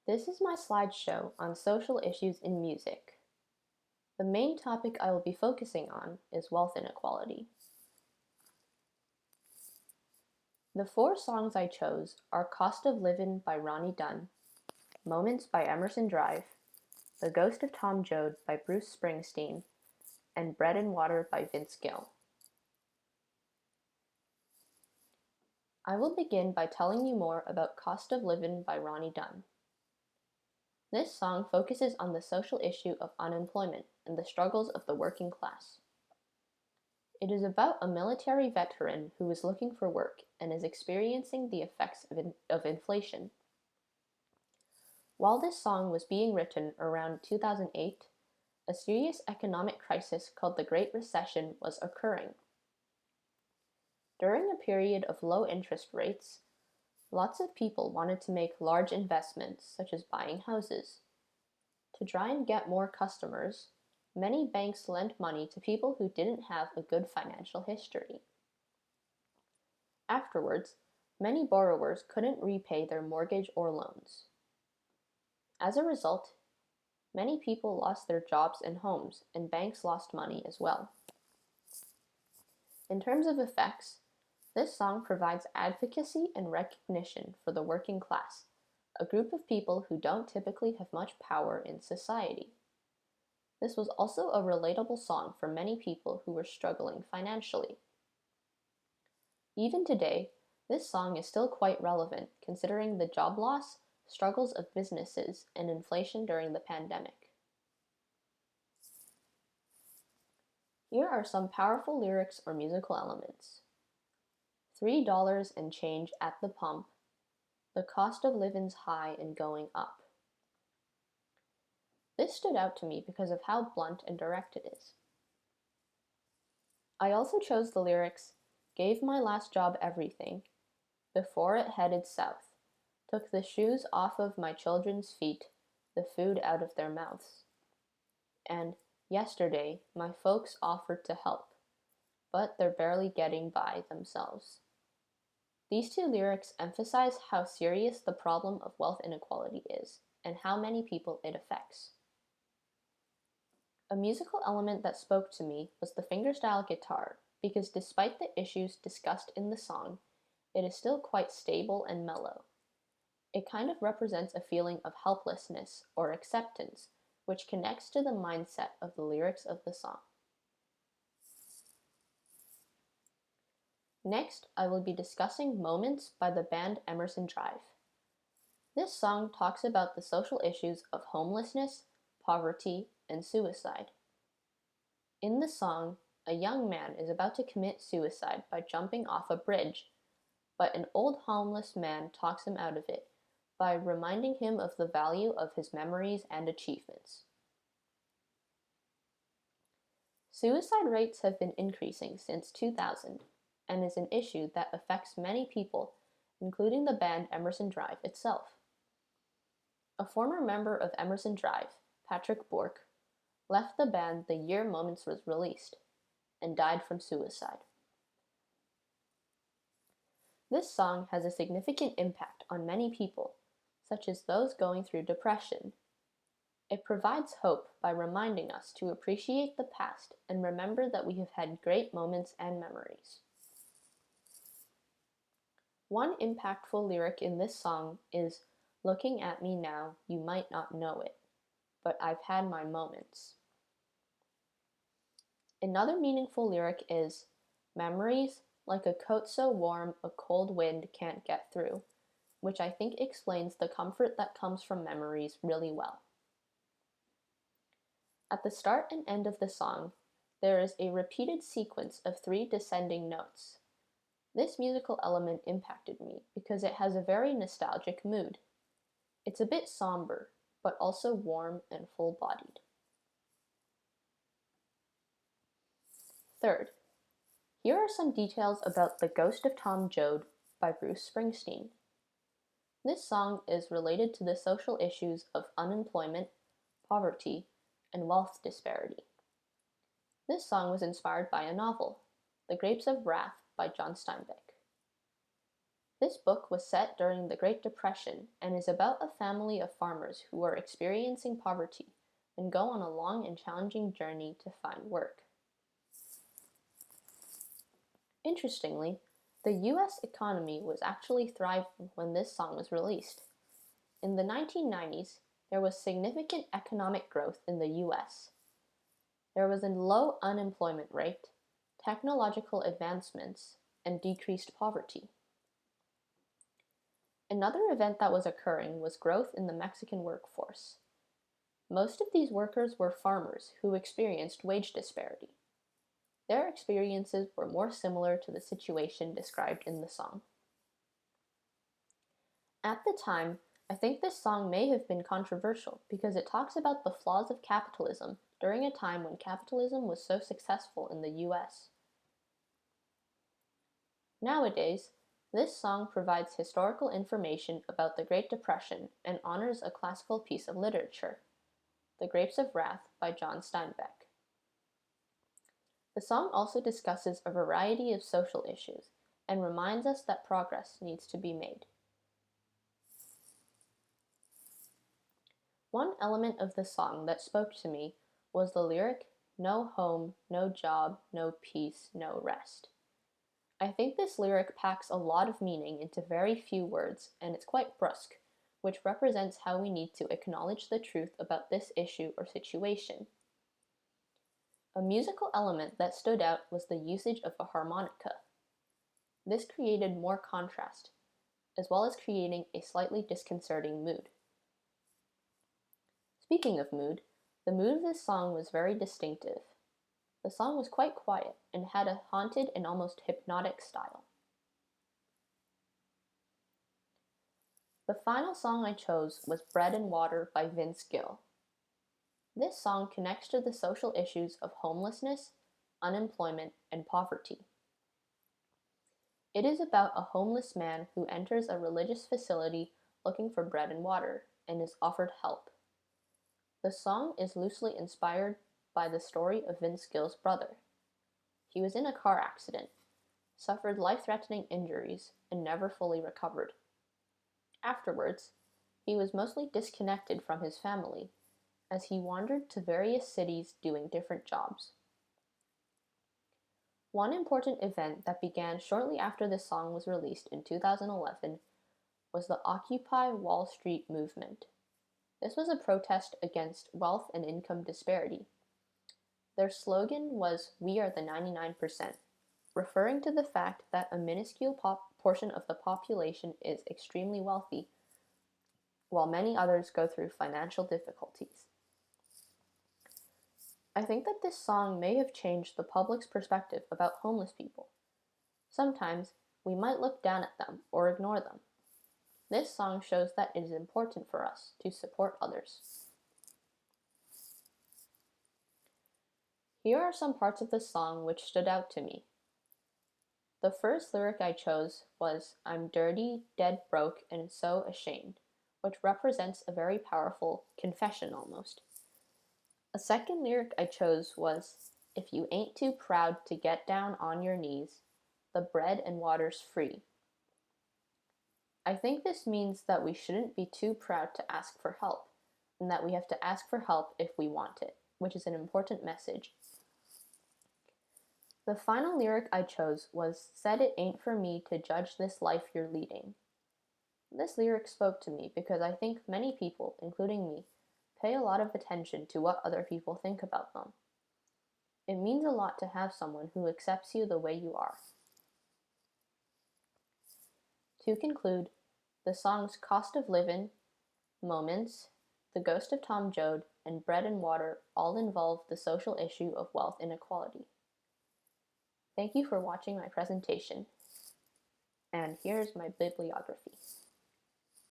This is my slideshow on social issues in music. The main topic I will be focusing on is wealth inequality. The four songs I chose are Cost of Livin' by Ronnie Dunn, Moments by Emerson Drive, The Ghost of Tom Joad by Bruce Springsteen, and Bread and Water by Vince Gill. I will begin by telling you more about Cost of Livin' by Ronnie Dunn. This song focuses on the social issue of unemployment and the struggles of the working class. It is about a military veteran who is looking for work and is experiencing the effects of inflation. While this song was being written around 2008, a serious economic crisis called the Great Recession was occurring. During a period of low interest rates, lots of people wanted to make large investments, such as buying houses. To try and get more customers, many banks lent money to people who didn't have a good financial history. Afterwards, many borrowers couldn't repay their mortgage or loans. As a result, many people lost their jobs and homes, and banks lost money as well. In terms of effects, this song provides advocacy and recognition for the working class, a group of people who don't typically have much power in society. This was also a relatable song for many people who were struggling financially. Even today, this song is still quite relevant considering the job loss, struggles of businesses, and inflation during the pandemic. Here are some powerful lyrics or musical elements. $3 and change at the pump. The cost of livin's high and going up. This stood out to me because of how blunt and direct it is. I also chose the lyrics, gave my last job everything, before it headed south, took the shoes off of my children's feet, the food out of their mouths. And yesterday, my folks offered to help, but they're barely getting by themselves. These two lyrics emphasize how serious the problem of wealth inequality is and how many people it affects. A musical element that spoke to me was the fingerstyle guitar, because despite the issues discussed in the song, it is still quite stable and mellow. It kind of represents a feeling of helplessness or acceptance, which connects to the mindset of the lyrics of the song. Next, I will be discussing Moments by the band Emerson Drive. This song talks about the social issues of homelessness, poverty, and suicide. In the song, a young man is about to commit suicide by jumping off a bridge, but an old homeless man talks him out of it by reminding him of the value of his memories and achievements. Suicide rates have been increasing since 2000 and is an issue that affects many people, including the band Emerson Drive itself. A former member of Emerson Drive, Patrick Bork, left the band the year Moments was released and died from suicide. This song has a significant impact on many people, such as those going through depression. It provides hope by reminding us to appreciate the past and remember that we have had great moments and memories. One impactful lyric in this song is, "Looking at me now, you might not know it, but I've had my moments." Another meaningful lyric is, "Memories, like a coat so warm a cold wind can't get through," which I think explains the comfort that comes from memories really well. At the start and end of the song, there is a repeated sequence of 3 descending notes. This musical element impacted me because it has a very nostalgic mood. It's a bit somber, but also warm and full-bodied. Third, here are some details about The Ghost of Tom Joad by Bruce Springsteen. This song is related to the social issues of unemployment, poverty, and wealth disparity. This song was inspired by a novel, The Grapes of Wrath by John Steinbeck. This book was set during the Great Depression and is about a family of farmers who are experiencing poverty and go on a long and challenging journey to find work. Interestingly, the US economy was actually thriving when this song was released. In the 1990s, there was significant economic growth in the US. There was a low unemployment rate, technological advancements, and decreased poverty. Another event that was occurring was growth in the Mexican workforce. Most of these workers were farmers who experienced wage disparity. Their experiences were more similar to the situation described in the song. At the time, I think this song may have been controversial because it talks about the flaws of capitalism during a time when capitalism was so successful in the US. Nowadays, this song provides historical information about the Great Depression and honors a classical piece of literature, The Grapes of Wrath by John Steinbeck. The song also discusses a variety of social issues and reminds us that progress needs to be made. One element of the song that spoke to me was the lyric, "No home, no job, no peace, no rest." I think this lyric packs a lot of meaning into very few words, and it's quite brusque, which represents how we need to acknowledge the truth about this issue or situation. A musical element that stood out was the usage of a harmonica. This created more contrast, as well as creating a slightly disconcerting mood. Speaking of mood, the mood of this song was very distinctive. The song was quite quiet and had a haunted and almost hypnotic style. The final song I chose was Bread and Water by Vince Gill. This song connects to the social issues of homelessness, unemployment, and poverty. It is about a homeless man who enters a religious facility looking for bread and water and is offered help. The song is loosely inspired by the story of Vince Gill's brother. He was in a car accident, suffered life-threatening injuries, and never fully recovered. Afterwards, he was mostly disconnected from his family, as he wandered to various cities doing different jobs. One important event that began shortly after this song was released in 2011 was the Occupy Wall Street movement. This was a protest against wealth and income disparity. Their slogan was, "We are the 99%, referring to the fact that a minuscule portion of the population is extremely wealthy, while many others go through financial difficulties. I think that this song may have changed the public's perspective about homeless people. Sometimes we might look down at them or ignore them. This song shows that it is important for us to support others. Here are some parts of the song which stood out to me. The first lyric I chose was, "I'm dirty, dead broke, and so ashamed," which represents a very powerful confession almost. A second lyric I chose was, "If you ain't too proud to get down on your knees, the bread and water's free." I think this means that we shouldn't be too proud to ask for help, and that we have to ask for help if we want it, which is an important message. The final lyric I chose was, "Said it ain't for me to judge this life you're leading." This lyric spoke to me because I think many people, including me, pay a lot of attention to what other people think about them. It means a lot to have someone who accepts you the way you are. To conclude, the songs "Cost of Livin'," "Moments," "The Ghost of Tom Joad," and "Bread and Water" all involve the social issue of wealth inequality. Thank you for watching my presentation, and here's my bibliography.